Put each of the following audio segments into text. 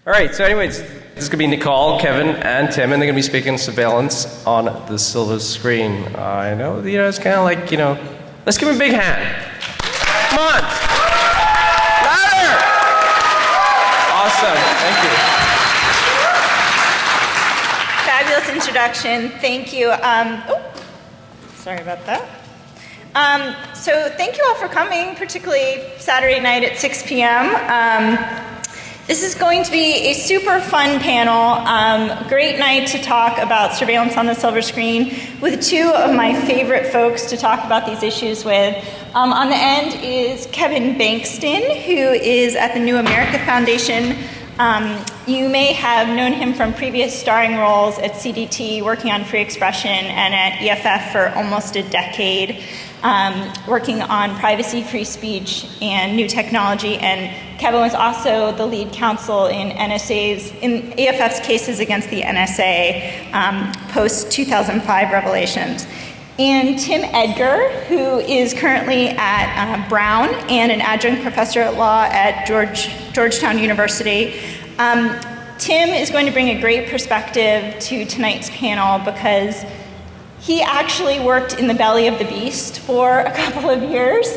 All right, so anyways, this is going to be Nicole, Kevin, and Tim, and they're going to be speaking surveillance on the silver screen. I know, it's kind of like, let's give them a big hand. Come on. Louder. Awesome, thank you. Fabulous introduction, thank you. Sorry about that. So thank you all for coming, particularly Saturday night at 6 p.m. This is going to be a super fun panel, great night to talk about surveillance on the silver screen with two of my favorite folks to talk about these issues with. On the end is Kevin Bankston, who is at the New America Foundation. You may have known him from previous starring roles at CDT, working on free expression, and at EFF for almost a decade, working on privacy, free speech, and new technology. And Kevin was also the lead counsel in EFF's cases against the NSA post-2005 revelations. And Tim Edgar, who is currently at Brown and an adjunct professor at law at Georgetown University. Tim is going to bring a great perspective to tonight's panel because he actually worked in the belly of the beast for a couple of years,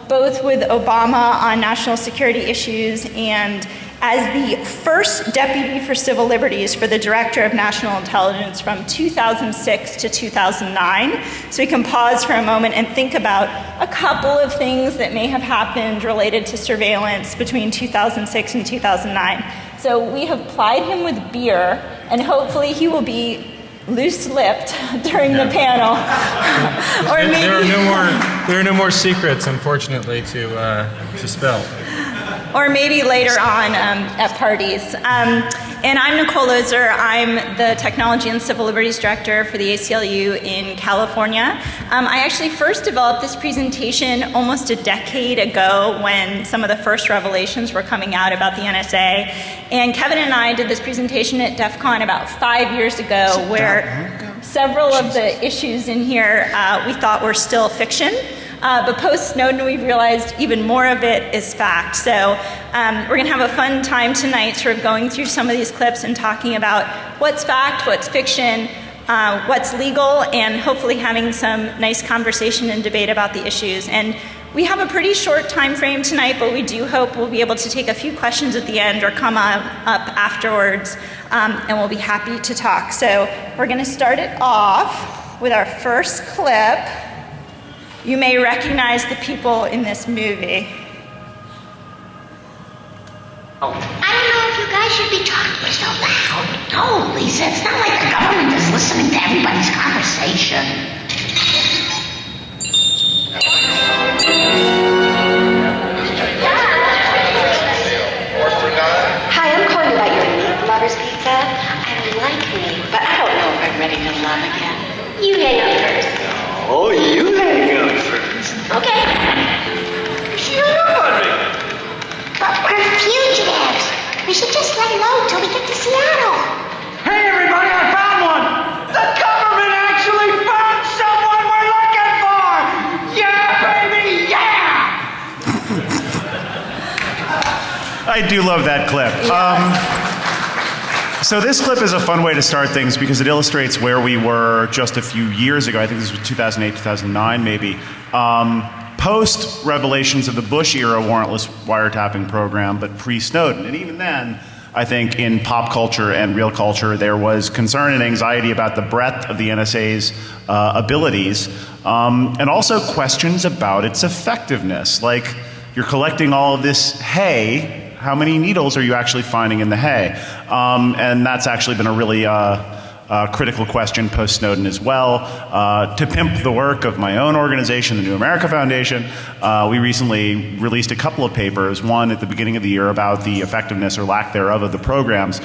both with Obama on national security issues and as the first deputy for civil liberties for the director of national intelligence from 2006 to 2009. So we can pause for a moment and think about a couple of things that may have happened related to surveillance between 2006 and 2009. So we have plied him with beer, and hopefully he will be loose-lipped during the panel. Or maybe there are no more secrets, unfortunately, to spill. Or maybe later on at parties. And I'm Nicole Ozer. I'm the Technology and Civil Liberties Director for the ACLU in California. I actually first developed this presentation almost a decade ago when some of the first revelations were coming out about the NSA. And Kevin and I did this presentation at DEF CON about 5 years ago where several of the issues in here we thought were still fiction. But post-Snowden, we've realized even more of it is fact. So we're going to have a fun time tonight sort of going through some of these clips and talking about what's fact, what's fiction, what's legal, and hopefully having some nice conversation and debate about the issues. And we have a pretty short time frame tonight, but we do hope we'll be able to take a few questions at the end or come up afterwards, and we'll be happy to talk. So we're going to start it off with our first clip. You may recognize the people in this movie. Oh, I don't know if you guys should be talking so loud. No, Lisa, it's not like the government is listening to everybody's conversation. Hi, I'm calling about your meat lovers pizza. I like meat, but I don't know if I'm ready to love again. You hang up first. Oh, you hang up first. Okay. You know on me. But we're fugitives. We should just lay low till we get to Seattle. Hey, everybody, I found one. The government actually found someone we're looking for. Yeah, baby, yeah. I do love that clip. So this clip is a fun way to start things because it illustrates where we were just a few years ago. I think this was 2008, 2009 maybe. Post revelations of the Bush era warrantless wiretapping program, but pre-Snowden. And even then, I think in pop culture and real culture, there was concern and anxiety about the breadth of the NSA's abilities, and also questions about its effectiveness. Like, you're collecting all of this hay, how many needles are you actually finding in the hay? And that's actually been a really critical question post-Snowden as well. To pimp the work of my own organization, the New America Foundation, we recently released a couple of papers, one at the beginning of the year about the effectiveness or lack thereof of the programs,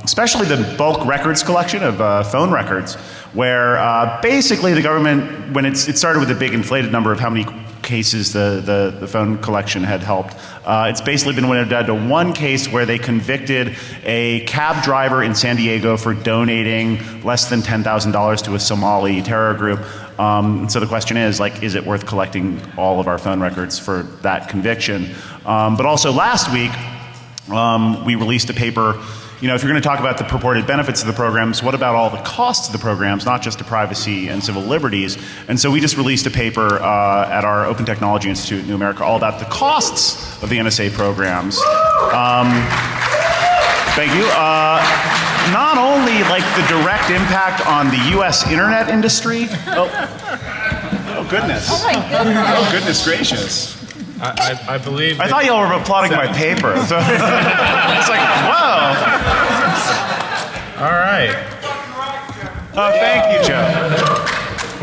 especially the bulk records collection of phone records, where basically the government, when it started with a big inflated number of how many cases the phone collection had helped. It's basically been limited to one case where they convicted a cab driver in San Diego for donating less than $10,000 to a Somali terror group. So the question is, like, is it worth collecting all of our phone records for that conviction? But also last week, we released a paper. You know, if you're going to talk about the purported benefits of the programs, what about all the costs of the programs, not just to privacy and civil liberties? And so we just released a paper at our Open Technology Institute in New America all about the costs of the NSA programs. Thank you. Not only like the direct impact on the U.S. internet industry. Oh goodness. Oh my goodness. Oh goodness gracious. I believe. I thought y'all were applauding my paper. So it's like, whoa. All right. Oh, thank you, Joe.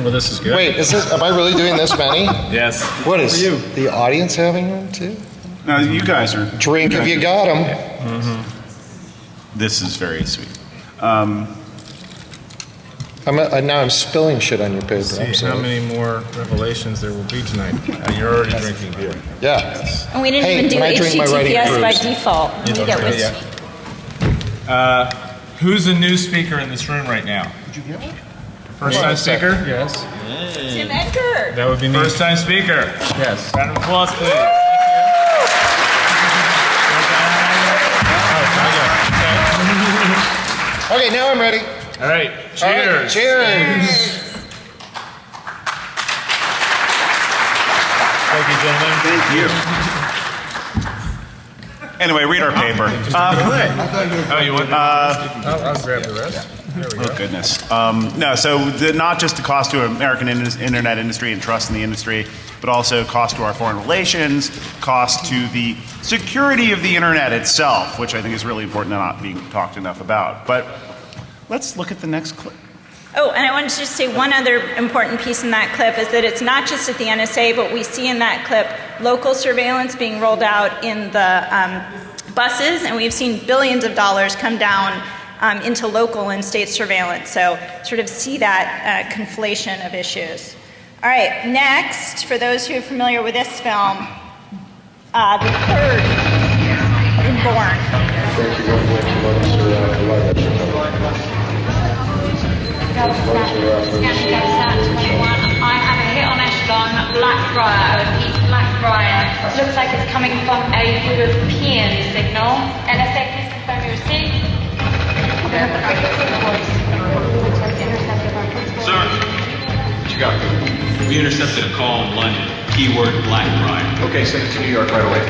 Well, this is good. Wait, am I really doing this many? Yes. What is the audience having one too? No, you guys are. Drink if you got them. This is very sweet. Now I'm spilling shit on your paper. See I'm how sorry. many more revelations there will be tonight. You're already drinking beer. Yeah. And we didn't Hey, even do when I drink my writing HTTPS by proofs. default. We don't get drink, whiskey. Who's a new speaker in this room right now? Did you get one? First time speaker? Yes. Tim Edgar. That would be me. First time speaker. Yes. Round of applause, please. Okay, now I'm ready. All right. All right, Cheers. cheers. Thank you, gentlemen. Thank you. Anyway, read our paper. Oh, you want? I'll grab the rest. There we go. Oh, goodness. No, so not just the cost to American internet industry and trust in the industry, but also cost to our foreign relations, cost to the security of the internet itself, which I think is really important and not being talked enough about. But let's look at the next clip. Oh, and I wanted to just say one other important piece in that clip is that it's not just at the NSA, but we see in that clip local surveillance being rolled out in the buses, and we've seen billions of dollars come down into local and state surveillance. So sort of see that conflation of issues. All right, next, for those who are familiar with this film, the third in Bourne. I have a hit on Echelon, Blackbriar, Blackbriar. Looks like it's coming from a European signal. NSA, please confirm your receipt. Sir, what you got? We intercepted a call in London. Keyword Blackbriar. Okay, send it to New York right away.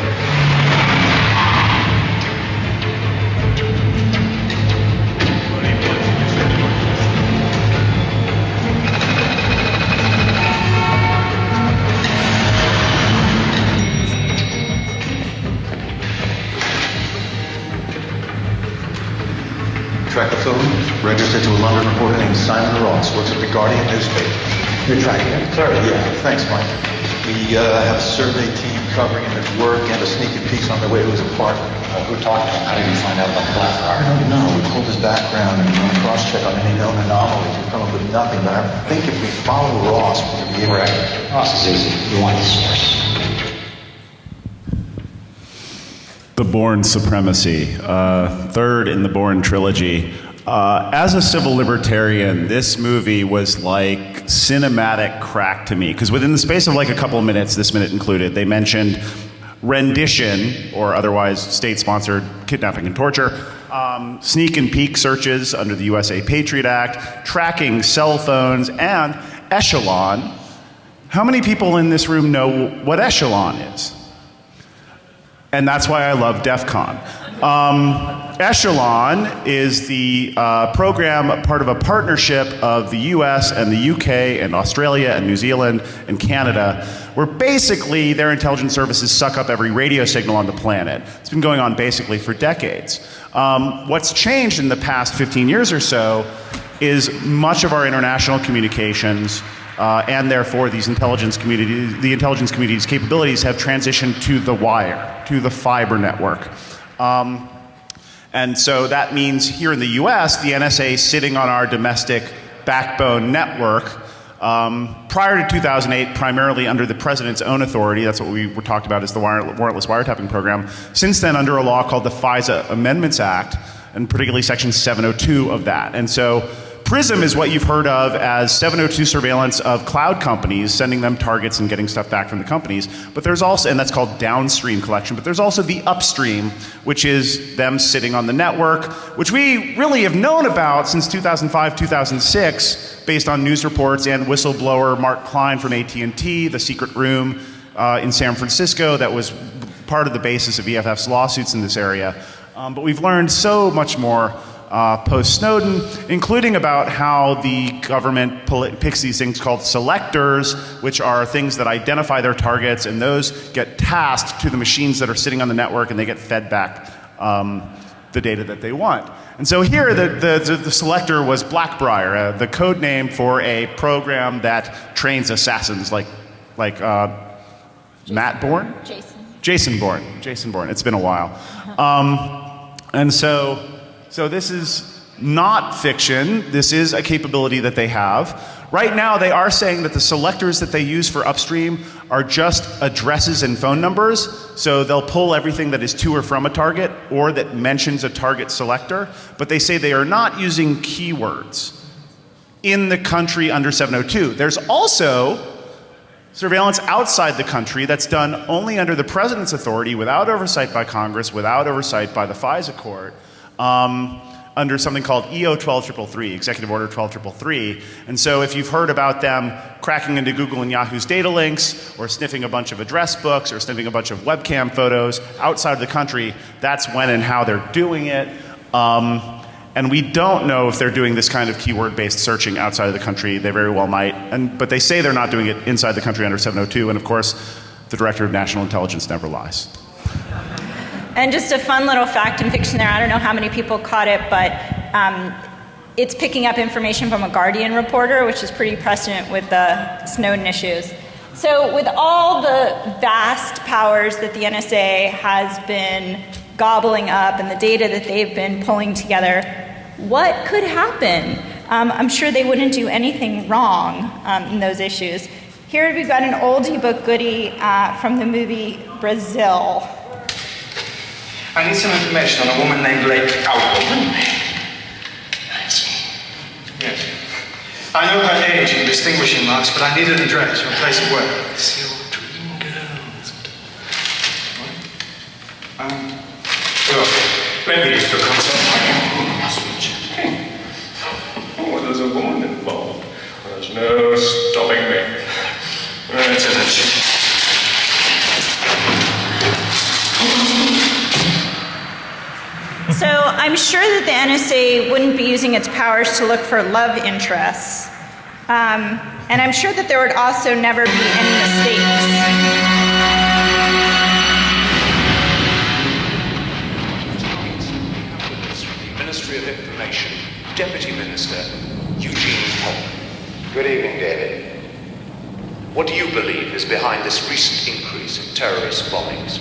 Track the film, registered to a London reporter named Simon Ross, works at the Guardian newspaper. You're tracking it? Sorry. Yeah, thanks, Mike. We have a survey team covering him at work and a sneaky piece on their way to his apartment. Who talked to him? How did you find out about the Blackbriar? I don't know. We pulled his background and run a cross-check on any known anomalies. We've come up with nothing, but I think if we follow Ross, we'll be able to... Ross is easy. We want the source. The Bourne Supremacy, third in the Bourne trilogy. As a civil libertarian, this movie was like cinematic crack to me, because within the space of like a couple of minutes, this minute included, they mentioned rendition, or otherwise state-sponsored kidnapping and torture, sneak and peek searches under the USA Patriot Act, tracking cell phones, and Echelon. How many people in this room know what Echelon is? And that's why I love DEF CON. Echelon is the program, part of a partnership of the US and the UK and Australia and New Zealand and Canada, where basically their intelligence services suck up every radio signal on the planet. It's been going on basically for decades. What's changed in the past 15 years or so is much of our international communications and therefore the intelligence community's capabilities have transitioned to the wire, to the fiber network. And so that means here in the US, the NSA is sitting on our domestic backbone network. Prior to 2008, primarily under the president's own authority, that's what we were talked about as the warrantless wiretapping program. Since then, under a law called the FISA Amendments Act, and particularly Section 702 of that. And so PRISM is what you've heard of as 702 surveillance of cloud companies, sending them targets and getting stuff back from the companies. But there's also, and that's called downstream collection, but there's also the upstream, which is them sitting on the network, which we really have known about since 2005, 2006, based on news reports and whistleblower Mark Klein from AT&T, the secret room in San Francisco that was part of the basis of EFF's lawsuits in this area. But we've learned so much more post-Snowden, including about how the government picks these things called selectors, which are things that identify their targets, and those get tasked to the machines that are sitting on the network, and they get fed back the data that they want. And so here, the selector was Blackbriar, the code name for a program that trains assassins like Matt Bourne? Jason Bourne. Jason Bourne. It's been a while. And so this is not fiction. This is a capability that they have. Right now, they are saying that the selectors that they use for upstream are just addresses and phone numbers. So they'll pull everything that is to or from a target or that mentions a target selector. But they say they are not using keywords in the country under 702. There's also surveillance outside the country that's done only under the president's authority, without oversight by Congress, without oversight by the FISA court, under something called EO 12333, Executive Order 12333. And so if you've heard about them cracking into Google and Yahoo's data links, or sniffing a bunch of address books, or sniffing a bunch of webcam photos outside of the country, that's when and how they're doing it. And we don't know if they're doing this kind of keyword-based searching outside of the country. They very well might. But they say they're not doing it inside the country under 702. And of course, the Director of National Intelligence never lies. And just a fun little fact and fiction there. I don't know how many people caught it, but it's picking up information from a Guardian reporter, which is pretty precedent with the Snowden issues. So with all the vast powers that the NSA has been gobbling up and the data that they've been pulling together, what could happen? I'm sure they wouldn't do anything wrong in those issues. Here we've got an oldie but goodie from the movie Brazil. I need some information on a woman named Lake Alwoman. Yes. I know her age and distinguishing marks, but I need an address or a place of work. It's your dream girls. Well, maybe just to consult oh, there's a woman involved. There's no stopping me. That's it. So I'm sure that the NSA wouldn't be using its powers to look for love interests. And I'm sure that there would also never be any mistakes. Ministry of Information, Deputy Minister Eugene Polk. Good evening, David. What do you believe is behind this recent increase in terrorist bombings?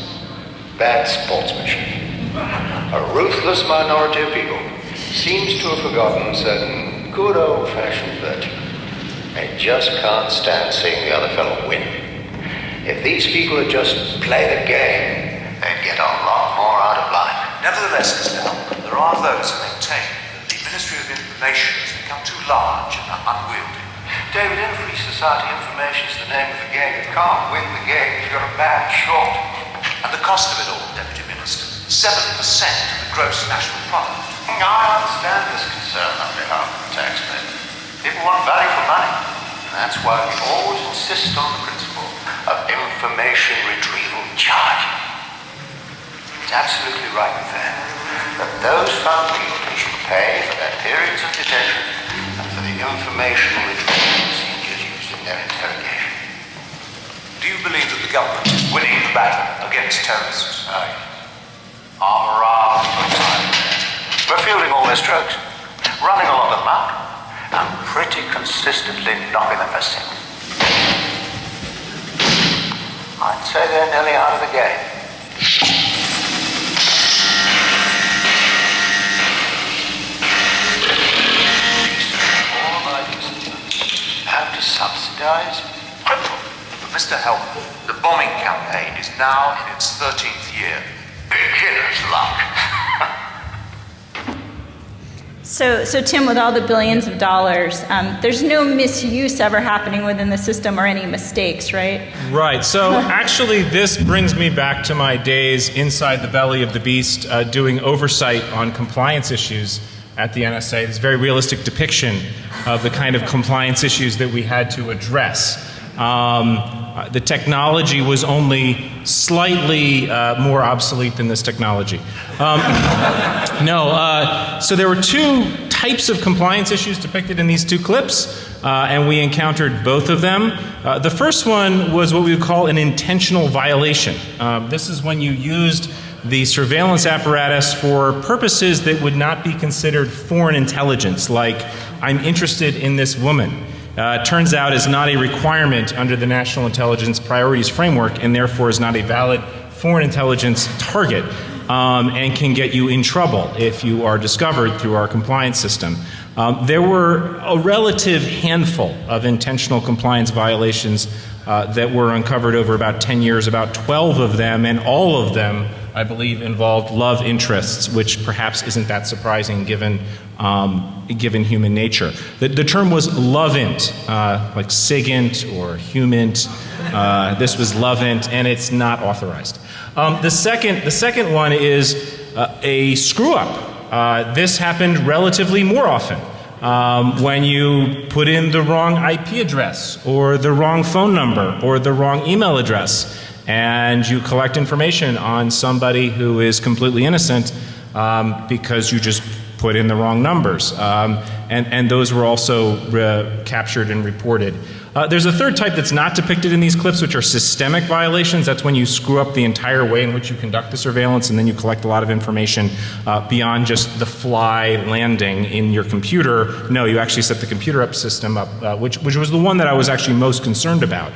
Bad sportsmanship. A ruthless minority of people seems to have forgotten certain good old-fashioned virtues. They just can't stand seeing the other fellow win. If these people would just play the game, they'd get a lot more out of life. Nevertheless, Mr. Helm, there are those who maintain that the Ministry of Information has become too large and unwieldy. David, in a free society, information is the name of the game. You can't win the game if you're a bad shot. And the cost of it all, Deputy Minister, 7% of the gross national product. I understand this concern on behalf of the taxpayer. People want value for money. And that's why we always insist on the principle of information retrieval charging. It's absolutely right and fair that those found guilty should pay for their periods of detention and for the information retrieval procedures used in their interrogation. Do you believe that the government is winning the battle against terrorists? Arm around, we're fielding all their strokes, running a lot of them out, and pretty consistently knocking them for six. I'd say they're nearly out of the game. Have to subsidize? But Mr. Helm, the bombing campaign is now in its 13th year. Beginner's luck. So Tim, with all the billions of dollars, there's no misuse ever happening within the system or any mistakes, right? Right. So actually, this brings me back to my days inside the belly of the beast, doing oversight on compliance issues at the NSA. This very realistic depiction of the kind of compliance issues that we had to address. The technology was only slightly more obsolete than this technology. So there were two types of compliance issues depicted in these two clips, and we encountered both of them. The first one was what we would call an intentional violation. This is when you used the surveillance apparatus for purposes that would not be considered foreign intelligence, like I'm interested in this woman. Turns out is not a requirement under the National Intelligence Priorities Framework, and therefore is not a valid foreign intelligence target, and can get you in trouble if you are discovered through our compliance system. There were a relative handful of intentional compliance violations that were uncovered over about 10 years, about 12 of them, and all of them, I believe, involved love interests, which perhaps isn't that surprising given human nature. The term was lovint, like sigint or humint. This was lovint, and it's not authorized. The second one is a screw-up. This happened relatively more often. When you put in the wrong IP address, or the wrong phone number, or the wrong email address, and you collect information on somebody who is completely innocent because you just put in the wrong numbers. And those were also captured and reported. There's a third type that's not depicted in these clips, which are systemic violations. That's when you screw up the entire way in which you conduct the surveillance, and then you collect a lot of information beyond just the fly landing in your computer. No, you actually set the computer up system up, which was the one that I was actually most concerned about.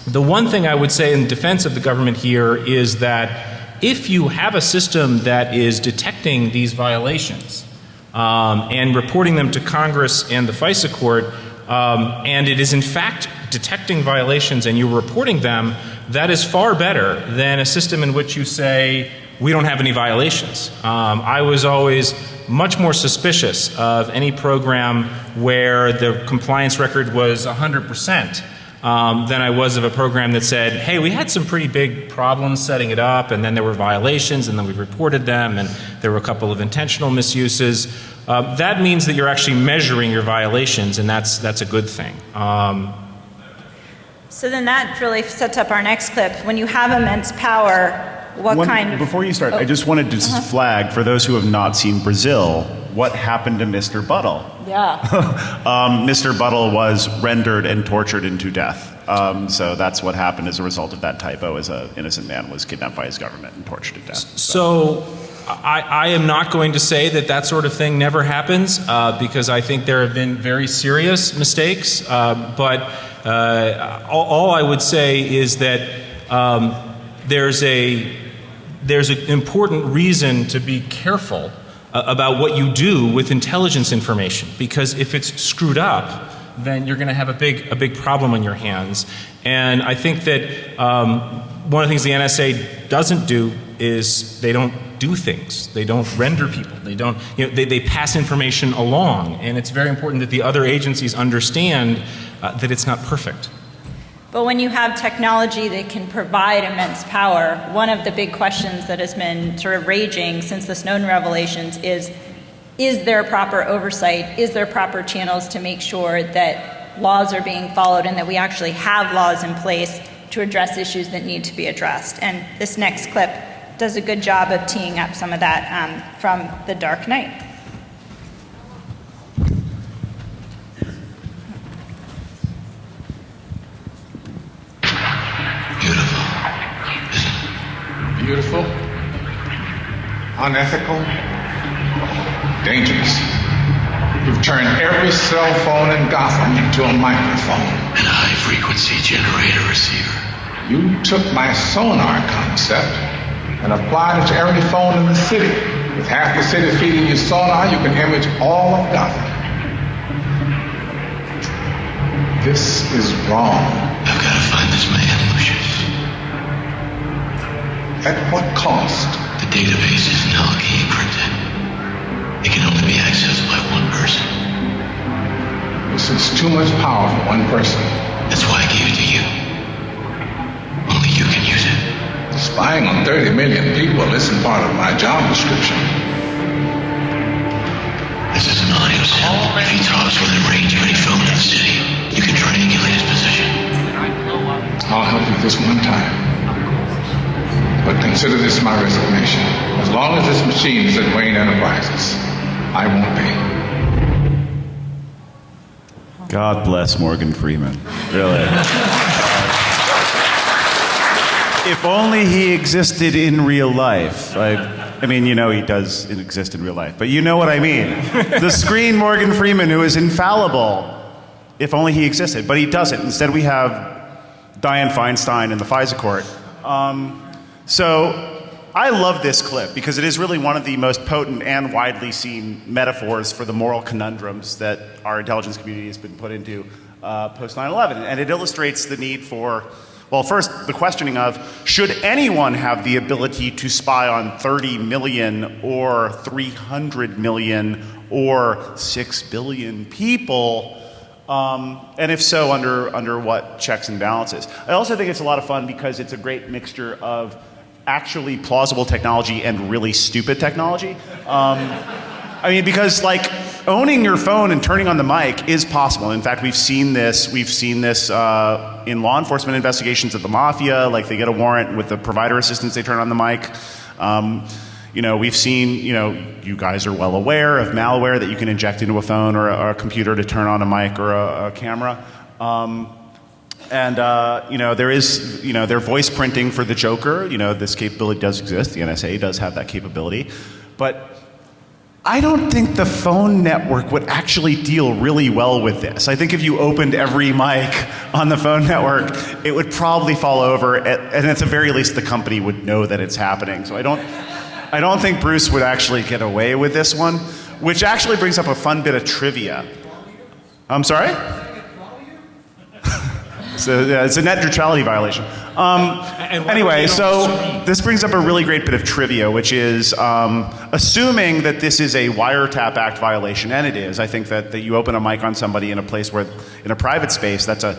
The one thing I would say in defense of the government here is that if you have a system that is detecting these violations and reporting them to Congress and the FISA court, and it is in fact detecting violations and you're reporting them, that is far better than a system in which you say, we don't have any violations. I was always much more suspicious of any program where the compliance record was 100%. Than I was of a program that said, hey, we had some pretty big problems setting it up, and then there were violations, and then we reported them, and there were a couple of intentional misuses. That means that you're actually measuring your violations, and that's a good thing. So then that really sets up our next clip. When you have immense power, what kind of... Before you start, I just wanted to flag, for those who have not seen Brazil, what happened to Mr. Buttle. Yeah. Mr. Buttle was rendered and tortured into death. So that's what happened as a result of that typo, as an innocent man was kidnapped by his government and tortured to death. So I am not going to say that that sort of thing never happens, because I think there have been very serious mistakes. But all I would say is that there's an important reason to be careful about what you do with intelligence information, because if it's screwed up, then you're going to have a big problem on your hands. And I think that one of the things the NSA doesn't do is they don't do things. They don't render people. They don't, they pass information along. And it's very important that the other agencies understand that it's not perfect. But when you have technology that can provide immense power, one of the big questions that has been sort of raging since the Snowden revelations is there proper oversight? Is there proper channels to make sure that laws are being followed and that we actually have laws in place to address issues that need to be addressed? And this next clip does a good job of teeing up some of that from The Dark Knight. Beautiful, unethical, dangerous. You've turned every cell phone in Gotham into a microphone. And a high-frequency generator receiver. You took my sonar concept and applied it to every phone in the city. With half the city feeding you sonar, you can image all of Gotham. This is wrong. I've got to find this man, Lucius. At what cost? The database is now key encrypted. It can only too much power for one person. That's why I gave it to you. Only you can use it. Spying on 30 million people isn't part of my job description. This is an audio sample. If he talks within range of any phone in the city, you can triangulate his position. I'll help you this one time. But consider this my resignation. As long as this machine is at Wayne Enterprises, I won't be. God bless Morgan Freeman. Really. If only he existed in real life. I mean, you know he does exist in real life, but you know what I mean. The screen Morgan Freeman, who is infallible, if only he existed, but he doesn't. Instead, we have Dianne Feinstein in the FISA court. So I love this clip because it is really one of the most potent and widely seen metaphors for the moral conundrums that our intelligence community has been put into post 9/11. And it illustrates the need for, well, first, the questioning of, should anyone have the ability to spy on 30 million or 300 million or 6 billion people? And if so, under what checks and balances? I also think it's a lot of fun because it's a great mixture of actually plausible technology and really stupid technology. I mean, because like owning your phone and turning on the mic is possible. In fact, we've seen this in law enforcement investigations of the mafia. Like they get a warrant with the provider assistance, they turn on the mic. We've seen, you guys are well aware of malware that you can inject into a phone or a computer to turn on a mic or a camera. There is, they're voice printing for the Joker. This capability does exist. The NSA does have that capability. But I don't think the phone network would actually deal really well with this. I think if you opened every mic on the phone network, it would probably fall over. And at the very least, the company would know that it's happening. So I don't think Bruce would actually get away with this one, which actually brings up a fun bit of trivia. I'm sorry? So it's a net neutrality violation. Anyway, so this brings up a really great bit of trivia, which is assuming that this is a Wiretap Act violation, and it is. I think that you open a mic on somebody in a place where, in a private space, that's a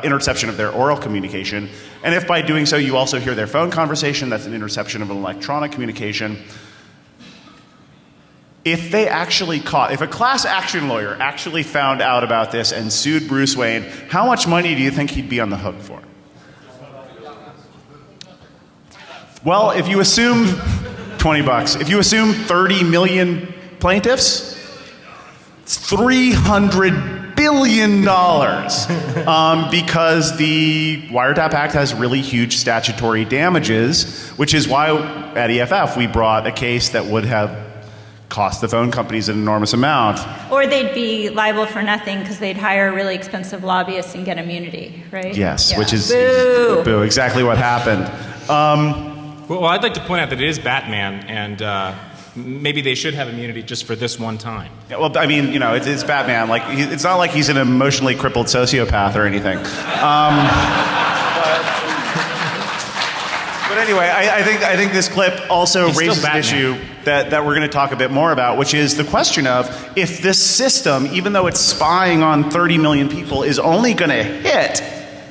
interception of their oral communication. And if by doing so you also hear their phone conversation, that's an interception of an electronic communication. If a class action lawyer actually found out about this and sued Bruce Wayne, how much money do you think he'd be on the hook for? Well, if you assume $20, if you assume 30 million plaintiffs, it's $300 billion because the Wiretap Act has really huge statutory damages, which is why at EFF we brought a case that would have cost the phone companies an enormous amount. Or they'd be liable for nothing because they'd hire a really expensive lobbyist and get immunity, right? Yes, yeah. Which is boo, exactly what happened. Well, I'd like to point out that it is Batman, and maybe they should have immunity just for this one time. Yeah, well, I mean, it's Batman. Like, it's not like he's an emotionally crippled sociopath or anything. But anyway, I think this clip also raises an issue that we're going to talk a bit more about, which is the question of if this system, even though it's spying on 30 million people, is only going to hit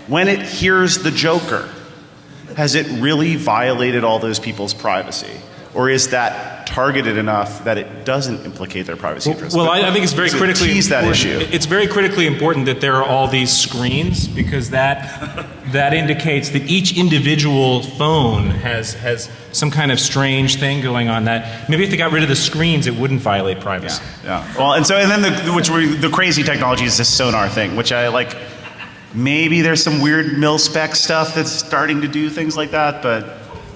when it hears the Joker. Has it really violated all those people's privacy? Or is that targeted enough that it doesn't implicate their privacy interests? Well, I think it's very critically tease that issue. It's very critically important that there are all these screens, because that indicates that each individual phone has some kind of strange thing going on. That maybe if they got rid of the screens, it wouldn't violate privacy. Yeah. Well, and then the crazy technology is this sonar thing, which I like. Maybe there's some weird mil-spec stuff that's starting to do things like that, but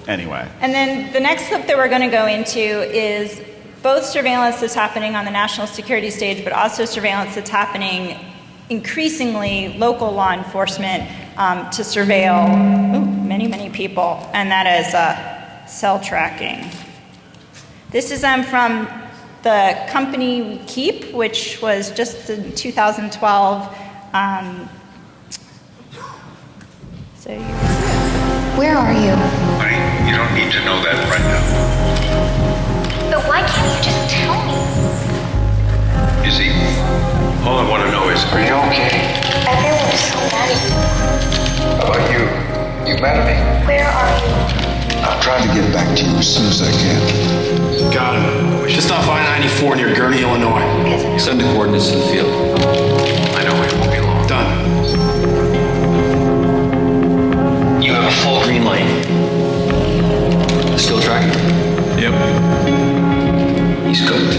anyway. And then the next clip that we're going to go into is both surveillance that's happening on the national security stage, but also surveillance that's happening increasingly local law enforcement to surveil many, many people, and that is cell tracking. This is from the company we keep, which was just in 2012. Where are you? Honey, you don't need to know that right now. But why can't you just tell me? You see, all I want to know is, are you okay? try to get back to you as soon as I can. Got him. Just off I-94 near Gurney, Illinois. Send the coordinates to the field. I know it won't be long. Done. You have a full green light. Still tracking? Yep. He's cooked.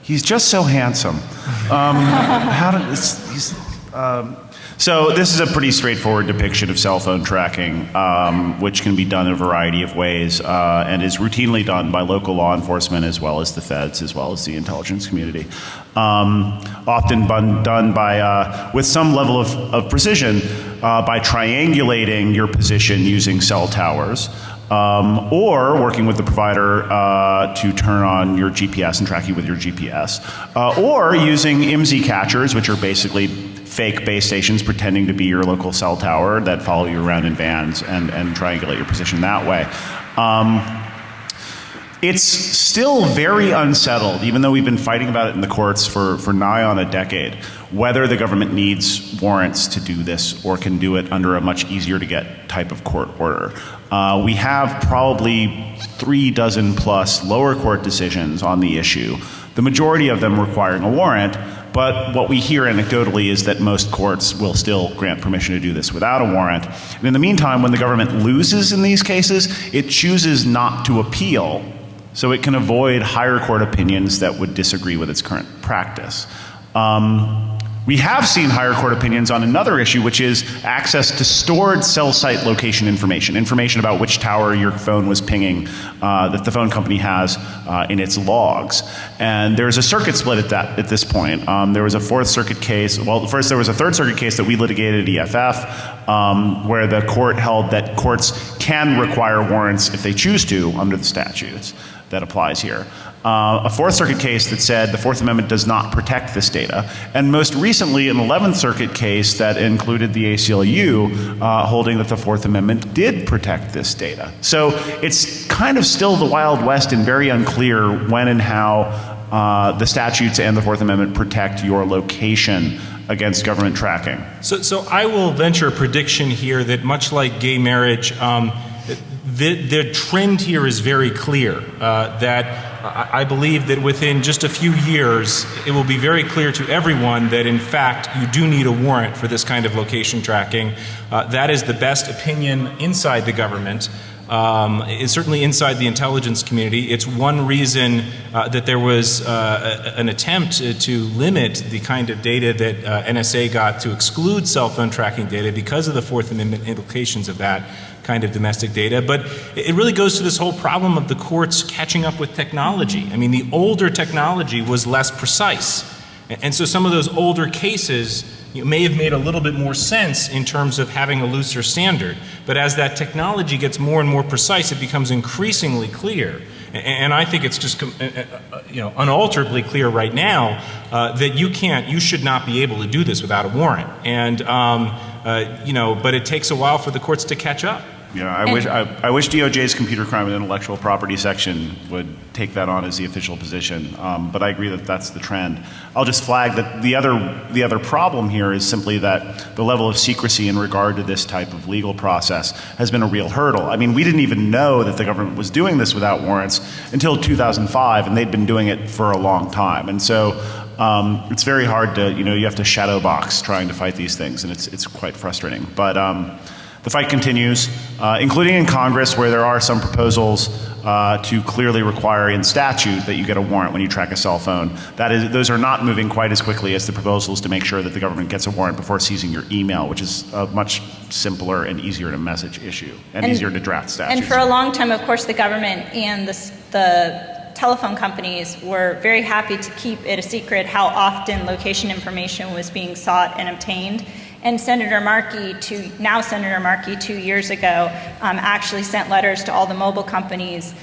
He's just so handsome. So this is a pretty straightforward depiction of cell phone tracking, which can be done in a variety of ways, and is routinely done by local law enforcement as well as the feds, as well as the intelligence community. Often done by, with some level of precision, by triangulating your position using cell towers. Or working with the provider to turn on your GPS and track you with your GPS, or using IMSI catchers, which are basically fake base stations pretending to be your local cell tower that follow you around in vans and triangulate your position that way. It's still very unsettled, even though we've been fighting about it in the courts for nigh on a decade, whether the government needs warrants to do this or can do it under a much easier to get type of court order. We have probably 36+ lower court decisions on the issue, the majority of them requiring a warrant, but what we hear anecdotally is that most courts will still grant permission to do this without a warrant. And in the meantime, when the government loses in these cases, it chooses not to appeal, so it can avoid higher court opinions that would disagree with its current practice. We have seen higher court opinions on another issue, which is access to stored cell site location information about which tower your phone was pinging that the phone company has in its logs. And there's a circuit split at this point. There was a Fourth Circuit case, well, first there was a Third Circuit case that we litigated at EFF, where the court held that courts can require warrants if they choose to under the statutes. That applies here. A Fourth Circuit case that said the Fourth Amendment does not protect this data, and most recently an 11th Circuit case that included the ACLU holding that the Fourth Amendment did protect this data. So it's kind of still the Wild West and very unclear when and how the statutes and the Fourth Amendment protect your location against government tracking. So I will venture a prediction here that much like gay marriage, the trend here is very clear, that I believe that within just a few years, it will be very clear to everyone that in fact you do need a warrant for this kind of location tracking. That is the best opinion inside the government. It's certainly inside the intelligence community. It's one reason that there was an attempt to limit the kind of data that NSA got to exclude cell phone tracking data because of the Fourth Amendment implications of that kind of domestic data. But it really goes to this whole problem of the courts catching up with technology. I mean, the older technology was less precise. And so some of those older cases may have made a little bit more sense in terms of having a looser standard. But as that technology gets more and more precise, it becomes increasingly clear. And I think it's just unalterably clear right now that you should not be able to do this without a warrant. And but it takes a while for the courts to catch up. Yeah, I wish DOJ's computer crime and intellectual property section would take that on as the official position, but I agree that that's the trend. I'll just flag that the other problem here is simply that the level of secrecy in regard to this type of legal process has been a real hurdle. I mean, we didn't even know that the government was doing this without warrants until 2005, and they'd been doing it for a long time. And so it's very hard to, you have to shadow box trying to fight these things, and it's quite frustrating. But The fight continues, including in Congress, where there are some proposals to clearly require in statute that you get a warrant when you track a cell phone. Those are not moving quite as quickly as the proposals to make sure that the government gets a warrant before seizing your email, which is a much simpler and easier to message issue and easier to draft statutes. And for a long time, of course, the government and the telephone companies were very happy to keep it a secret how often location information was being sought and obtained. And Senator Markey, 2 years ago, actually sent letters to all the mobile companies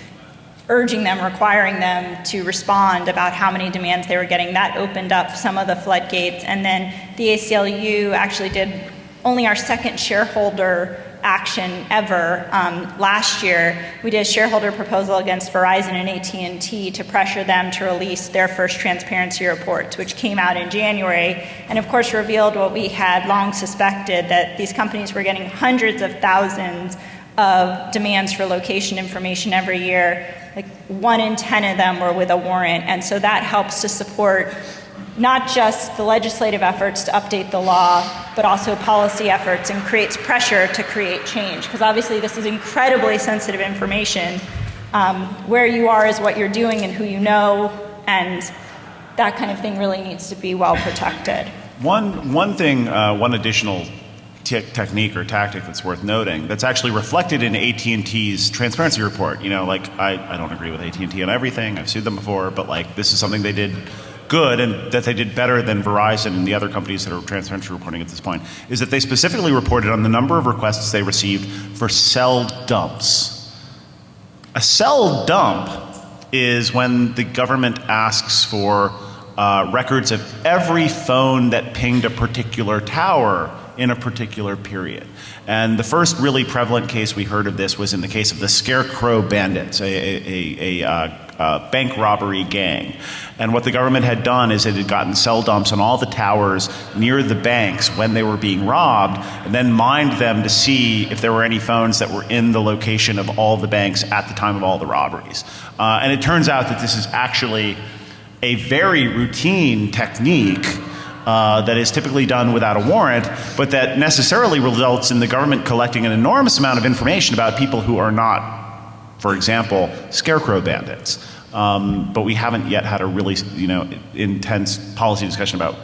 urging them, requiring them to respond about how many demands they were getting. That opened up some of the floodgates. And then the ACLU actually did only our second shareholder action ever. Last year, we did a shareholder proposal against Verizon and AT&T to pressure them to release their first transparency reports, which came out in January, and of course revealed what we had long suspected, that these companies were getting hundreds of thousands of demands for location information every year. Like 1 in 10 of them were with a warrant, and so that helps to support not just the legislative efforts to update the law, but also policy efforts, and creates pressure to create change. Because obviously this is incredibly sensitive information. Where you are is what you're doing and who you know, and that kind of thing really needs to be well protected. One thing, one additional technique or tactic that's worth noting that's actually reflected in AT&T's transparency report. You know, like I don't agree with AT&T on everything. I've sued them before, but like this is something they did good and that they did better than Verizon and the other companies that are transparency reporting at this point, is that they specifically reported on the number of requests they received for cell dumps. A cell dump is when the government asks for records of every phone that pinged a particular tower in a particular period. And the first really prevalent case we heard of this was in the case of the Scarecrow Bandits, a bank robbery gang. And what the government had done is it had gotten cell dumps on all the towers near the banks when they were being robbed, and then mined them to see if there were any phones that were in the location of all the banks at the time of all the robberies. And it turns out that this is actually a very routine technique that is typically done without a warrant, but that necessarily results in the government collecting an enormous amount of information about people who are not, for example, scarecrow bandits. But we haven't yet had a really, intense policy discussion about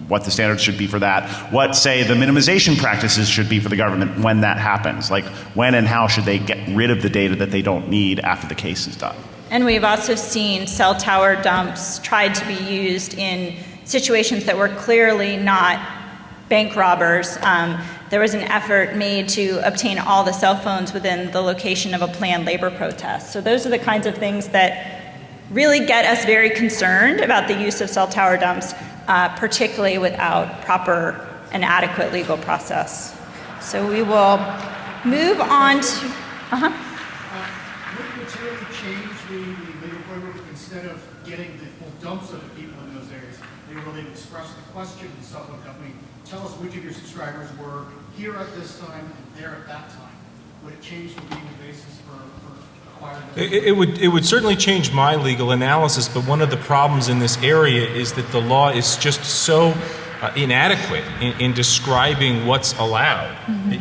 what the standards should be for that, what, say, the minimization practices should be for the government when that happens. Like, when and how should they get rid of the data that they don't need after the case is done? And we've also seen cell tower dumps tried to be used in situations that were clearly not bank robbers. There was an effort made to obtain all the cell phones within the location of a planned labor protest. So those are the kinds of things that really get us very concerned about the use of cell tower dumps, particularly without proper and adequate legal process. So we will move on to, Would it materially change the legal framework instead of getting the full dumps of the people in those areas? They really express the question to the cell phone company, tell us which of your subscribers were here at this time and there at that time. Would it change the legal basis for acquiring the It would certainly change my legal analysis, but one of the problems in this area is that the law is just so inadequate in describing what's allowed. Mm-hmm.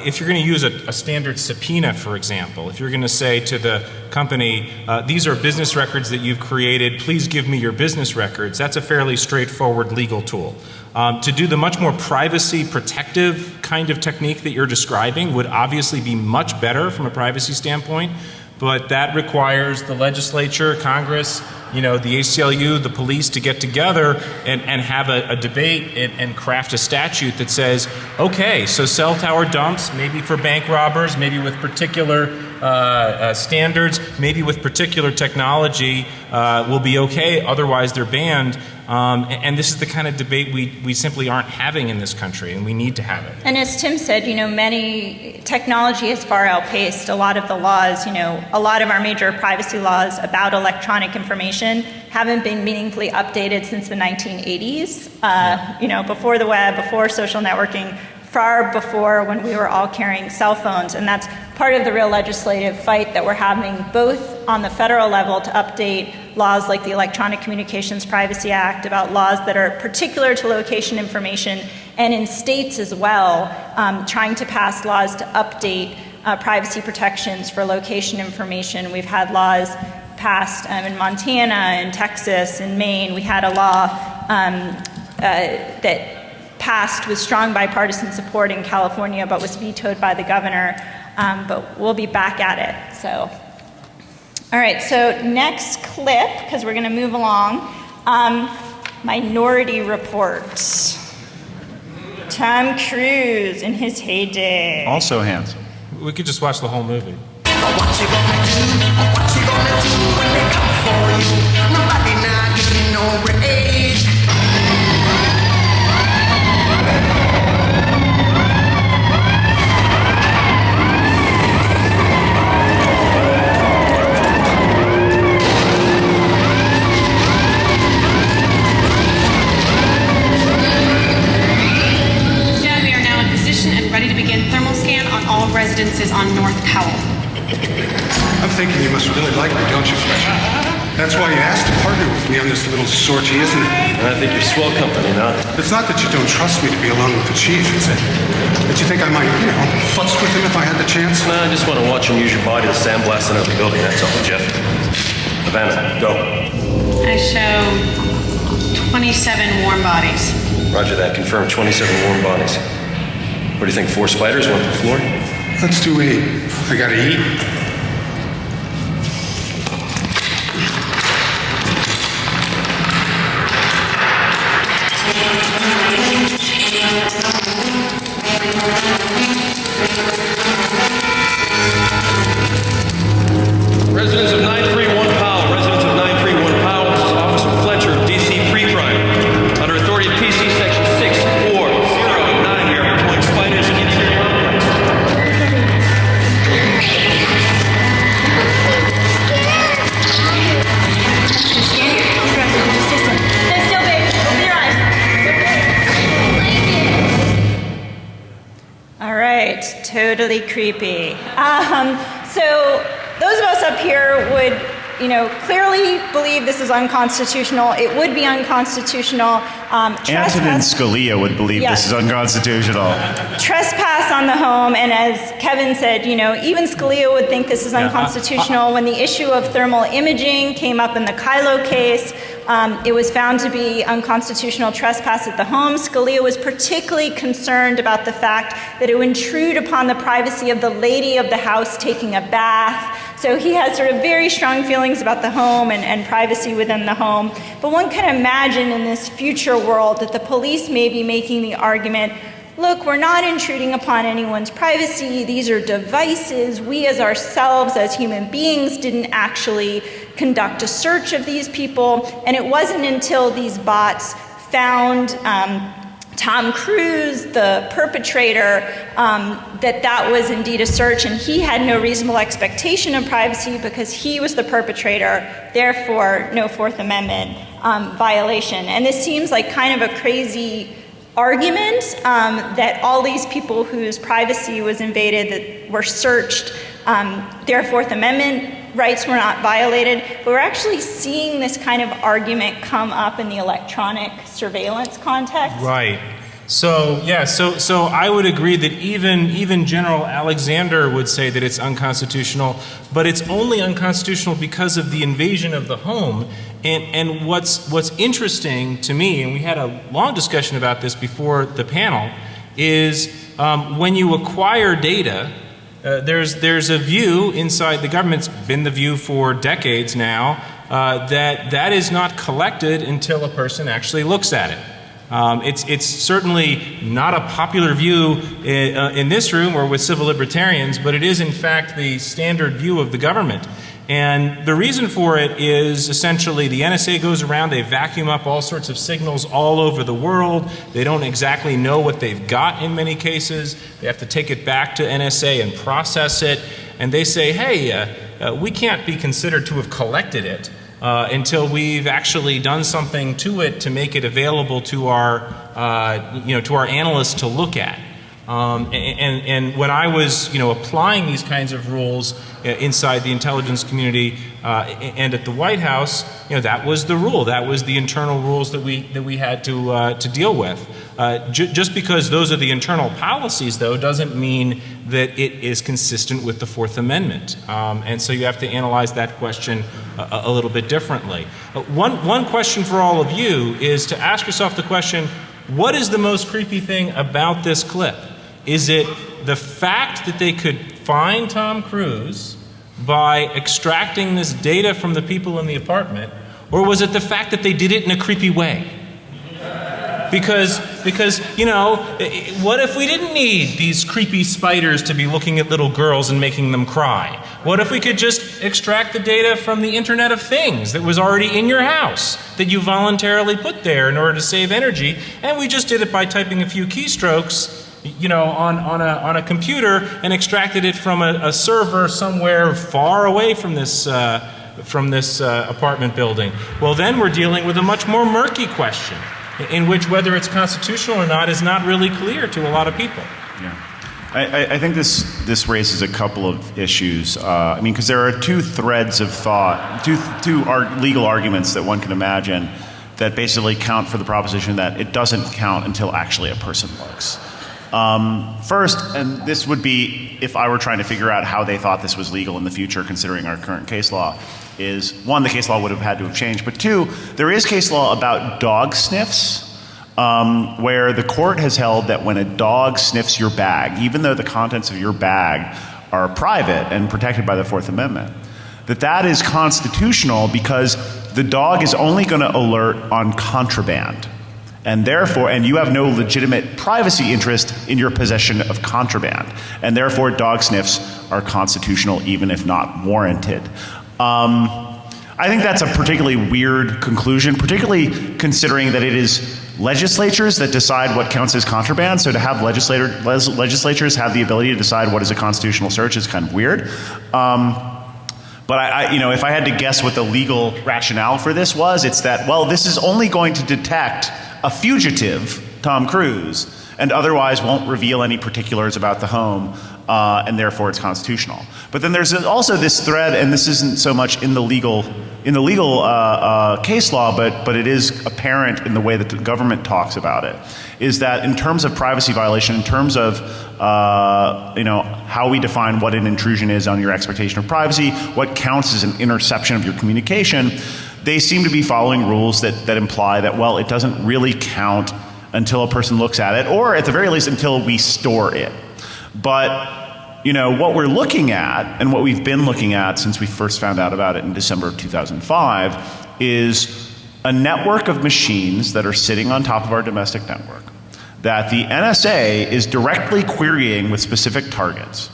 If you're going to use a standard subpoena, for example, if you're going to say to the company, these are business records that you've created, please give me your business records, that's a fairly straightforward legal tool. To do the much more privacy protective kind of technique that you're describing would obviously be much better from a privacy standpoint, but that requires the legislature, Congress, the ACLU, the police to get together and have a debate and craft a statute that says, okay, so cell tower dumps, maybe for bank robbers, maybe with particular standards, maybe with particular technology will be okay, otherwise they're banned. And this is the kind of debate we simply aren't having in this country, and we need to have it. And as Tim said, many technology has far outpaced a lot of the laws. A lot of our major privacy laws about electronic information haven't been meaningfully updated since the 1980s. Before the web, before social networking, far before when we were all carrying cell phones. And that's part of the real legislative fight that we're having, both on the federal level to update laws like the Electronic Communications Privacy Act, about laws that are particular to location information, and in states as well, trying to pass laws to update privacy protections for location information. We've had laws passed in Montana, in Texas, in Maine. We had a law that passed with strong bipartisan support in California, but was vetoed by the governor. But we'll be back at it. So, all right. So next clip, because we're going to move along. Minority Report. Tom Cruise in his heyday. Also handsome. We could just watch the whole movie. What you gonna do? What you gonna do when they come for you? Nobody now give you no break. We are now in position and ready to begin thermal scan on all residences on North Powell. I'm thinking you must really like me, don't you, Fletcher? That's why you asked to partner with me on this little sortie, isn't it? And I think you're swell company, now. It's not that you don't trust me to be alone with the chief, is it? That you think I might, futz with him if I had the chance? No, I just want to watch him use your body to sandblast another building, that's all, Jeff. Havana, go. I show 27 warm bodies. Roger that, confirm 27 warm bodies. What do you think, 4 spiders, 1 per floor? Let's do 8. I gotta eat. Residents of 931 Powell, residents of 931 Powell, this is Officer Fletcher of DC Pre-Crime. Under authority of PC Section 64009, we are deploying spiders in interior complex. All right, totally creepy. So those of us up here would, clearly believe this is unconstitutional. It would be unconstitutional. Antonin Scalia would believe this is unconstitutional. Trespass on the home, and as Kevin said, even Scalia would think this is unconstitutional. When the issue of thermal imaging came up in the Kylo case, it was found to be unconstitutional trespass at the home. Scalia was particularly concerned about the fact that it would intrude upon the privacy of the lady of the house taking a bath. So he has sort of very strong feelings about the home and privacy within the home. But one can imagine in this future world that the police may be making the argument, look, we're not intruding upon anyone's privacy. These are devices. We as ourselves, as human beings, didn't actually conduct a search of these people. And it wasn't until these bots found Tom Cruise, the perpetrator, that was indeed a search, and he had no reasonable expectation of privacy because he was the perpetrator, therefore no Fourth Amendment violation. And this seems like kind of a crazy argument that all these people whose privacy was invaded, that were searched, their Fourth Amendment rights were not violated. But we're actually seeing this kind of argument come up in the electronic surveillance context. Right. So I would agree that even General Alexander would say that it's unconstitutional, but it's only unconstitutional because of the invasion of the home. And what's interesting to me, and we had a long discussion about this before the panel, is when you acquire data, there's a view inside the government's been the view for decades now that is not collected until a person actually looks at it. It's certainly not a popular view in this room or with civil libertarians, but it is in fact the standard view of the government. And the reason for it is essentially the NSA goes around, they vacuum up all sorts of signals all over the world. They don't exactly know what they've got in many cases. They have to take it back to NSA and process it. And they say, hey, we can't be considered to have collected it until we've actually done something to it to make it available to our analysts to look at. And when I was, applying these kinds of rules inside the intelligence community and at the White House, that was the rule. That was the internal rules that we had to deal with. Just because those are the internal policies, though, doesn't mean that it is consistent with the Fourth Amendment. And so you have to analyze that question a little bit differently. One question for all of you is to ask yourself the question, what is the most creepy thing about this clip? Is it the fact that they could find Tom Cruise by extracting this data from the people in the apartment, or was it the fact that they did it in a creepy way? Because you know, what if we didn't need these creepy spiders to be looking at little girls and making them cry? What if we could just extract the data from the Internet of Things that was already in your house, that you voluntarily put there in order to save energy, and we just did it by typing a few keystrokes, you know, on a computer, and extracted it from a server somewhere far away from this apartment building? Well, then we're dealing with a much more murky question, in which whether it's constitutional or not is not really clear to a lot of people. Yeah. I think this raises a couple of issues. I mean, because there are two threads of thought, two legal arguments that one can imagine that basically count for the proposition that it doesn't count until actually a person looks. First, and this would be if I were trying to figure out how they thought this was legal in the future, considering our current case law, is one, the case law would have had to have changed, but two, there is case law about dog sniffs, where the court has held that when a dog sniffs your bag, even though the contents of your bag are private and protected by the Fourth Amendment, that is constitutional because the dog is only going to alert on contraband. And therefore, and you have no legitimate privacy interest in your possession of contraband. And therefore, dog sniffs are constitutional even if not warranted. I think that's a particularly weird conclusion, particularly considering that it is legislatures that decide what counts as contraband. So to have legislatures have the ability to decide what is a constitutional search is kind of weird. But I, you know, if I had to guess what the legal rationale for this was, it's that, well, this is only going to detect a fugitive, Tom Cruise, and otherwise won't reveal any particulars about the home, and therefore it's constitutional. But then there's also this thread, and this isn't so much in the legal case law, but it is apparent in the way that the government talks about it, is that in terms of privacy violation, in terms of you know, how we define what an intrusion is on your expectation of privacy, what counts as an interception of your communication, they seem to be following rules that imply that, well, it doesn't really count until a person looks at it, or at the very least until we store it. But, you know, what we're looking at, and what we've been looking at since we first found out about it in December of 2005, is a network of machines that are sitting on top of our domestic network that the NSA is directly querying with specific targets.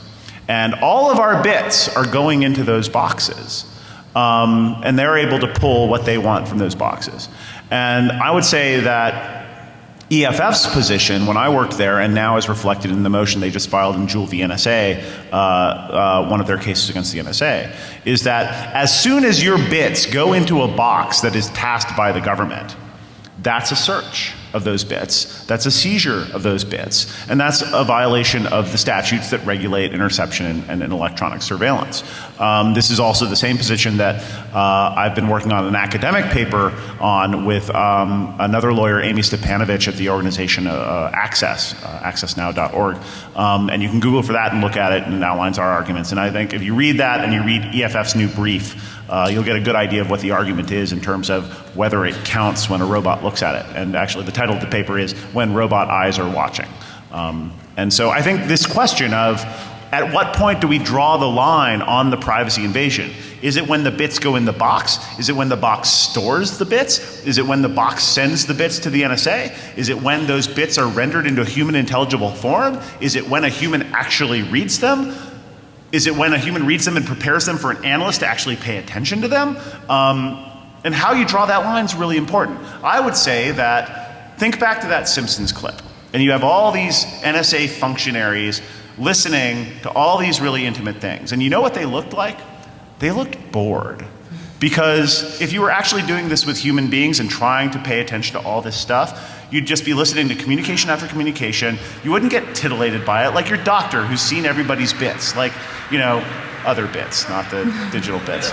And all of our bits are going into those boxes. And they're able to pull what they want from those boxes. And I would say that EFF's position when I worked there, and now is reflected in the motion they just filed in Joule v. NSA, one of their cases against the NSA, is that as soon as your bits go into a box that is tasked by the government, that's a search of those bits, that's a seizure of those bits, and that's a violation of the statutes that regulate interception and electronic surveillance. This is also the same position that I've been working on an academic paper on with another lawyer, Amy Stepanovich, at the organization Access, accessnow.org. And you can Google for that and look at it, and it outlines our arguments. And I think if you read that and you read EFF's new brief, you'll get a good idea of what the argument is in terms of whether it counts when a robot looks at it. And actually the title of the paper is When Robot Eyes Are Watching. And so I think this question of at what point do we draw the line on the privacy invasion? Is it when the bits go in the box? Is it when the box stores the bits? Is it when the box sends the bits to the NSA? Is it when those bits are rendered into a human intelligible form? Is it when a human actually reads them? Is it when a human reads them and prepares them for an analyst to actually pay attention to them? And how you draw that line is really important. I would say that, think back to that Simpsons clip, and you have all these NSA functionaries listening to all these really intimate things. And you know what they looked like? They looked bored. Because if you were actually doing this with human beings and trying to pay attention to all this stuff, you'd just be listening to communication after communication. You wouldn't get titillated by it, like your doctor who's seen everybody's bits, like, you know, other bits, not the digital bits.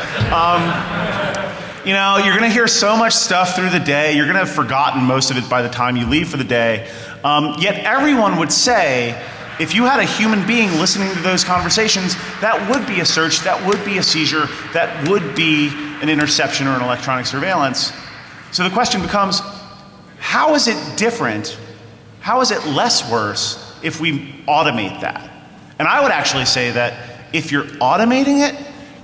You know, you're going to hear so much stuff through the day. You're going to have forgotten most of it by the time you leave for the day. Yet everyone would say, if you had a human being listening to those conversations, that would be a search, that would be a seizure, that would be an interception or an electronic surveillance. So the question becomes, how is it different? How is it less worse if we automate that? And I would actually say that if you're automating it,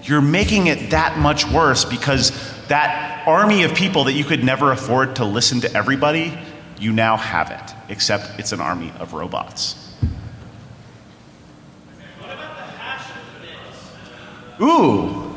you're making it that much worse, because that army of people that you could never afford to listen to everybody, you now have it, except it's an army of robots. Ooh,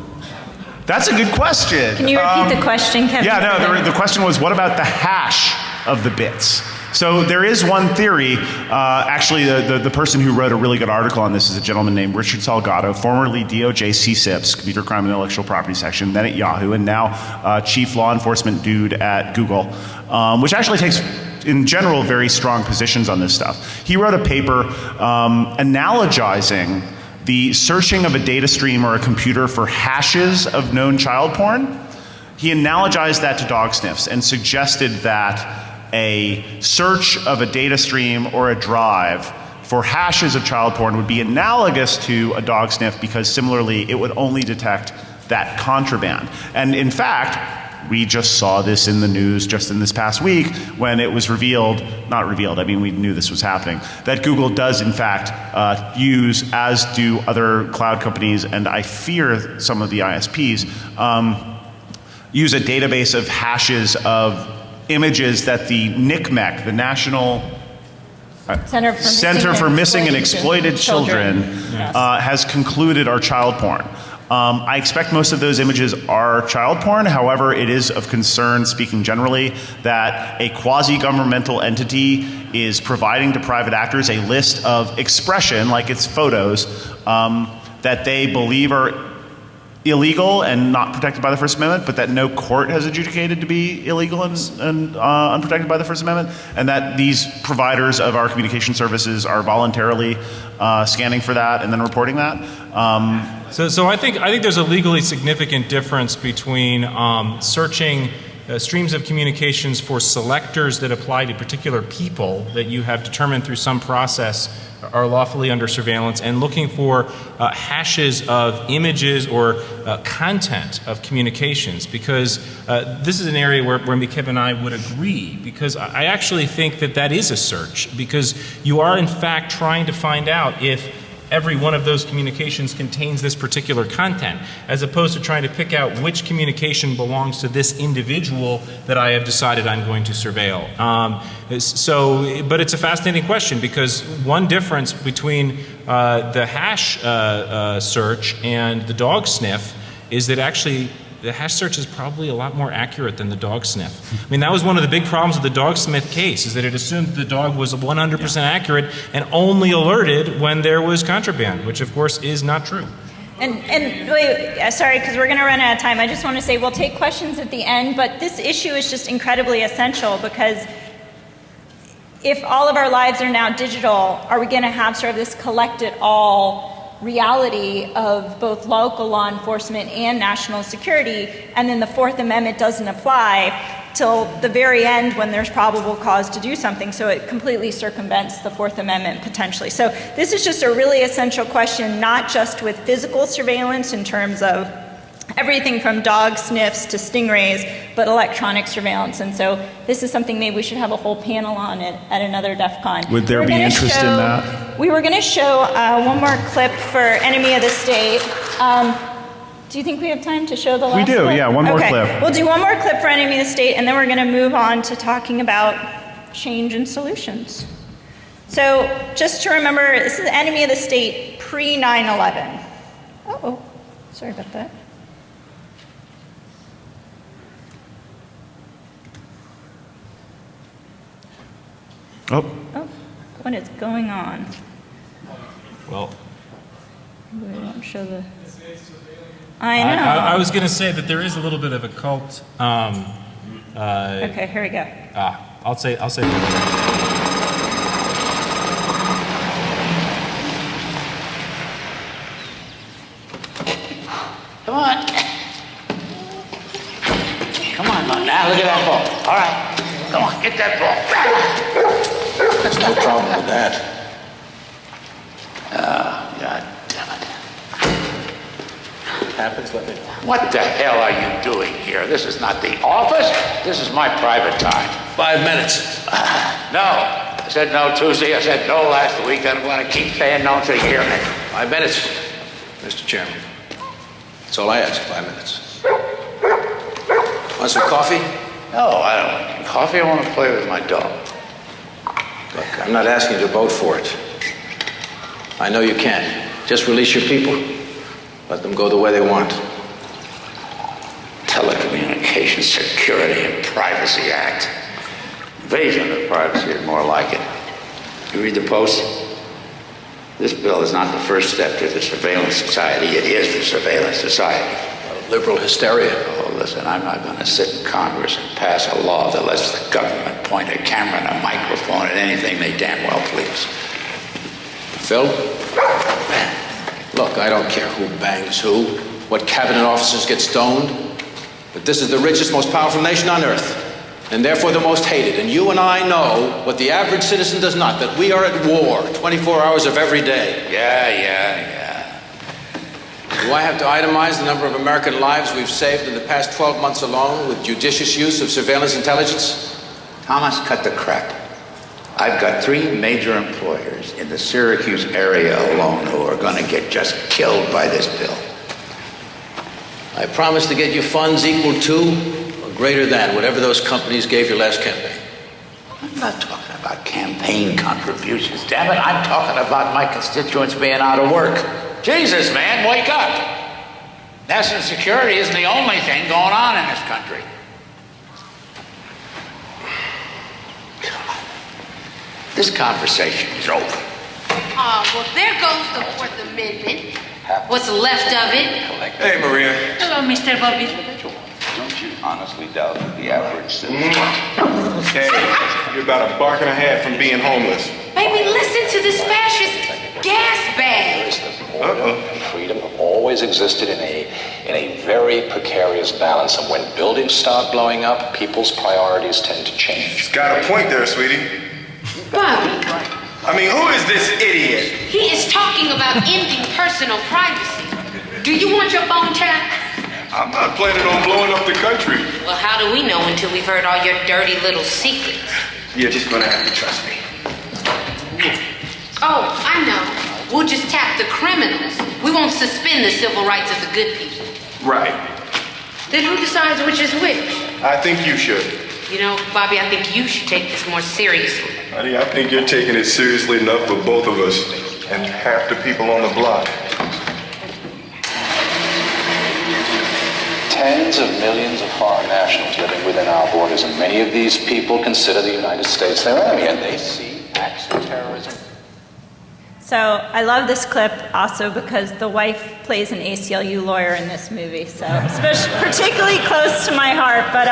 that's a good question. Can you repeat the question, Kevin? Yeah, no, the question was, what about the hash of the bits? So there is one theory. Actually, the person who wrote a really good article on this is a gentleman named Richard Salgado, formerly DOJ CSIPs, Computer Crime and Intellectual Property Section, then at Yahoo, and now chief law enforcement dude at Google, which actually takes, in general, very strong positions on this stuff. He wrote a paper analogizing the searching of a data stream or a computer for hashes of known child porn. He analogized that to dog sniffs and suggested that a search of a data stream or a drive for hashes of child porn would be analogous to a dog sniff, because similarly it would only detect that contraband. And in fact, we just saw this in the news just in this past week when it was revealed, not revealed, I mean we knew this was happening, that Google does in fact use, as do other cloud companies, and I fear some of the ISPs, use a database of hashes of images that the NCMEC, the National Center for Missing and Exploited Children, has concluded are child porn. I expect most of those images are child porn. However, it is of concern, speaking generally, that a quasi-governmental entity is providing to private actors a list of expression, like it's photos, that they believe are illegal and not protected by the First Amendment, but that no court has adjudicated to be illegal and unprotected by the First Amendment, and that these providers of our communication services are voluntarily scanning for that and then reporting that. So I think there's a legally significant difference between searching streams of communications for selectors that apply to particular people that you have determined through some process are lawfully under surveillance, and looking for hashes of images or content of communications, because this is an area where Kevin and I would agree, because I actually think that is a search, because you are in fact trying to find out if every one of those communications contains this particular content, as opposed to trying to pick out which communication belongs to this individual that I have decided I'm going to surveil. But it's a fascinating question, because one difference between the hash search and the dog sniff is that actually the hash search is probably a lot more accurate than the dog sniff. I mean, that was one of the big problems with the dog sniff case, is that it assumed the dog was 100% accurate and only alerted when there was contraband, which of course is not true. And wait, sorry, because we're going to run out of time. I just want to say we'll take questions at the end, but this issue is just incredibly essential, because if all of our lives are now digital, are we going to have sort of this collected all reality of both local law enforcement and national security, and then the Fourth Amendment doesn't apply till the very end when there's probable cause to do something, so it completely circumvents the Fourth Amendment potentially. So this is just a really essential question, not just with physical surveillance in terms of everything from dog sniffs to stingrays, but electronic surveillance. And so this is something maybe we should have a whole panel on it at another DEF CON. Would there be interest in that? We were going to show one more clip for Enemy of the State. Do you think we have time to show the last We do, clip? yeah, one more clip. We'll do one more clip for Enemy of the State, and then we're going to move on to talking about change and solutions. So just to remember, this is Enemy of the State pre-9/11. Uh-oh, sorry about that. Oh, what is going on? Well, We won't show the... I know. I was going to say that there is a little bit of a cult. Okay, here we go. I'll say. Come on. on, now look at that ball. All right. Come on, get that ball. There's no problem with that. God damn it. Happens, let me know. What the hell are you doing here? This is not the office. This is my private time. 5 minutes. No. I said no Tuesday. I said no last week. I'm going to keep saying no until you hear me. 5 minutes, Mr. Chairman. That's all I ask, 5 minutes. Want some coffee? No, I don't want coffee. I want to play with my dog. Look, I'm not asking you to vote for it. I know you can't. Just release your people. Let them go the way they want. Telecommunications Security and Privacy Act. Invasion of privacy is more like it. You read the Post? This bill is not the first step to the surveillance society. It is the surveillance society. Liberal hysteria. Oh, listen, I'm not going to sit in Congress and pass a law that lets the government point a camera and a microphone at anything they damn well please. Phil? Look, I don't care who bangs who, what cabinet officers get stoned, but this is the richest, most powerful nation on earth, and therefore the most hated. And you and I know what the average citizen does not, that we are at war 24 hours of every day. Yeah. Do I have to itemize the number of American lives we've saved in the past 12 months alone with judicious use of surveillance intelligence? Thomas, cut the crap. I've got 3 major employers in the Syracuse area alone who are going to get just killed by this bill. I promise to get you funds equal to or greater than whatever those companies gave your last campaign. I'm not talking about campaign contributions, damn it. I'm talking about my constituents being out of work. Jesus, man, wake up. National security isn't the only thing going on in this country. This conversation is over. Oh, well, there goes the Fourth Amendment. What's left of it? Hey, Maria. Hello, Mr. Bobby. Don't you honestly doubt that the average citizen... Hey, you're about a bark and a half from being homeless. Baby, listen to this fascist gas bag. Freedom have always existed in a very precarious balance, and when buildings start blowing up, people's priorities tend to change. She's got a point there, sweetie. Bobby. I mean, who is this idiot? He is talking about ending personal privacy. Do you want your phone tapped? I'm not planning on blowing up the country. Well, how do we know until we've heard all your dirty little secrets? You're just gonna have to trust me. Oh, I know. We'll just tap the criminals. We won't suspend the civil rights of the good people. Right. Then who decides which is which? I think you should. You know, Bobby, I think you should take this more seriously. Honey, I think you're taking it seriously enough for both of us and half the people on the block. Tens of millions of foreign nationals living within our borders, and many of these people consider the United States their enemy, and they see acts of terrorism. So I love this clip also because the wife plays an ACLU lawyer in this movie, so especially particularly close to my heart. But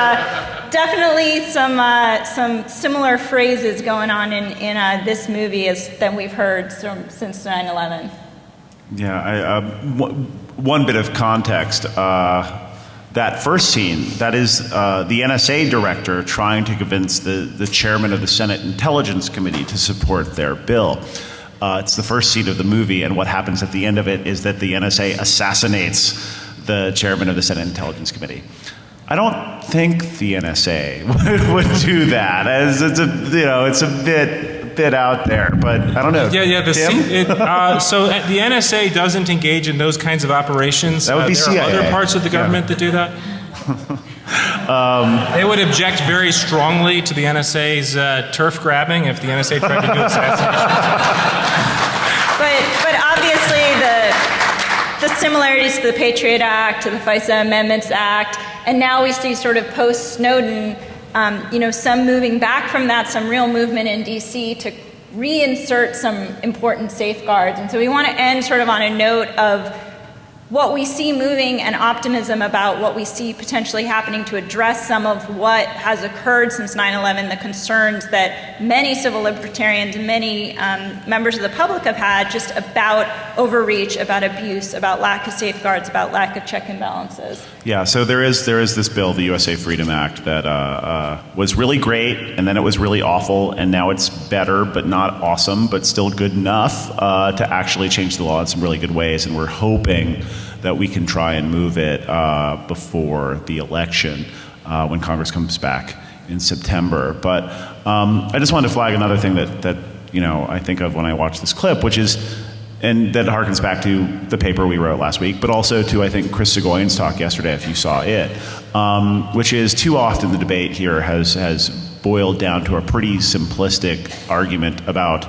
definitely some similar phrases going on in this movie that we've heard since 9/11. Yeah, one bit of context. That first scene, that is the NSA director trying to convince the chairman of the Senate Intelligence Committee to support their bill. It's the first scene of the movie, and what happens at the end of it is that the NSA assassinates the chairman of the Senate Intelligence Committee. I don't think the NSA would do that, as it's a bit out there, but I don't know. Yeah. So the NSA doesn't engage in those kinds of operations. That would be CIA. There are other parts of the government that do that. They would object very strongly to the NSA's turf grabbing if the NSA tried to do assassinations. But obviously the similarities to the Patriot Act, to the FISA Amendments Act, and now we see sort of post-Snowden, some moving back from that, some real movement in D.C. to reinsert some important safeguards. And so we want to end sort of on a note of what we see moving and optimism about what we see potentially happening to address some of what has occurred since 9/11, the concerns that many civil libertarians and many members of the public have had just about overreach, about abuse, about lack of safeguards, about lack of check and balances. Yeah, so there is this bill, the USA Freedom Act, that was really great, and then it was really awful, and now it's better, but not awesome, but still good enough to actually change the law in some really good ways, and we're hoping that we can try and move it before the election when Congress comes back in September. But I just wanted to flag another thing that I think of when I watch this clip, which is, and that harkens back to the paper we wrote last week, but also to, I think, Chris Segoyan's talk yesterday, if you saw it, which is too often the debate here has boiled down to a pretty simplistic argument about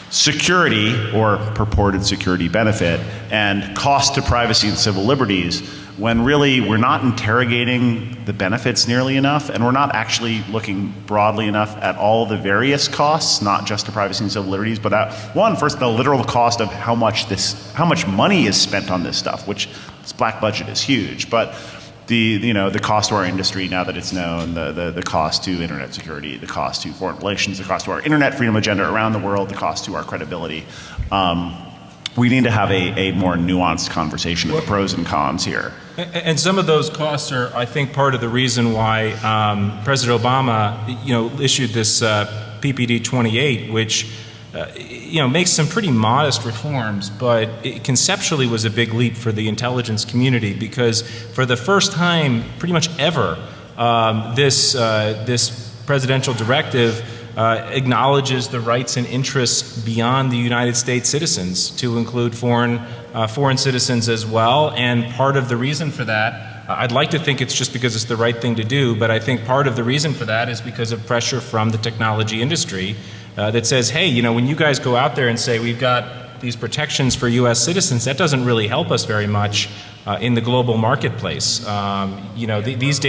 security or purported security benefit and cost to privacy and civil liberties, when really we're not interrogating the benefits nearly enough, and we're not actually looking broadly enough at all the various costs, not just to privacy and civil liberties, but at first the literal cost of how much money is spent on this stuff, which this black budget is huge, but the cost to our industry now that it's known, the cost to internet security, the cost to foreign relations, the cost to our internet freedom agenda around the world, the cost to our credibility. We need to have a more nuanced conversation of the pros and cons here. And some of those costs are, I think, part of the reason why President Obama, issued this PPD 28, which makes some pretty modest reforms, but it conceptually was a big leap for the intelligence community, because for the first time, pretty much ever, this presidential directive acknowledges the rights and interests beyond the United States citizens, to include foreign citizens as well. And part of the reason for that, I'd like to think it's just because it's the right thing to do, but I think part of the reason for that is because of pressure from the technology industry that says, hey, when you guys go out there and say we've got these protections for U.S. citizens, that doesn't really help us very much in the global marketplace. These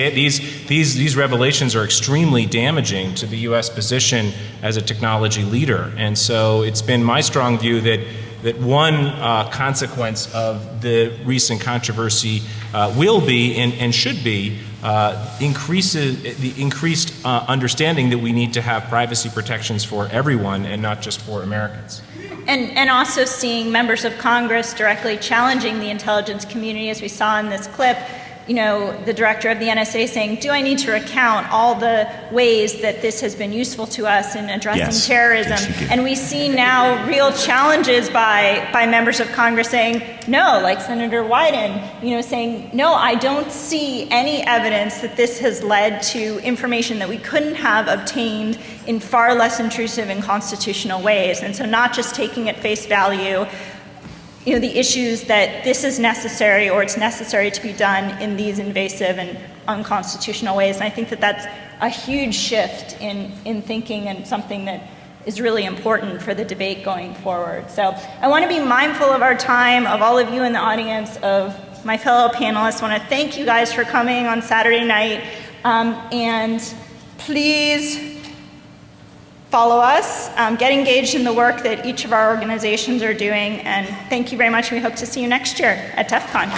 revelations are extremely damaging to the U.S. position as a technology leader. And so it's been my strong view that one consequence of the recent controversy will be and should be the increased understanding that we need to have privacy protections for everyone and not just for Americans. And also seeing members of Congress directly challenging the intelligence community, as we saw in this clip, the director of the NSA saying, do I need to recount all the ways that this has been useful to us in addressing terrorism? Yes, and we see now real challenges by members of Congress saying, no, like Senator Wyden, saying, no, I don't see any evidence that this has led to information that we couldn't have obtained in far less intrusive and constitutional ways. And so not just taking at face value the issues that this is necessary or it's necessary to be done in these invasive and unconstitutional ways. And I think that that's a huge shift in thinking, and something that is really important for the debate going forward. So I want to be mindful of our time, of all of you in the audience, of my fellow panelists. I want to thank you guys for coming on Saturday night. And please follow us, get engaged in the work that each of our organizations are doing, and thank you very much. We hope to see you next year at DEF CON.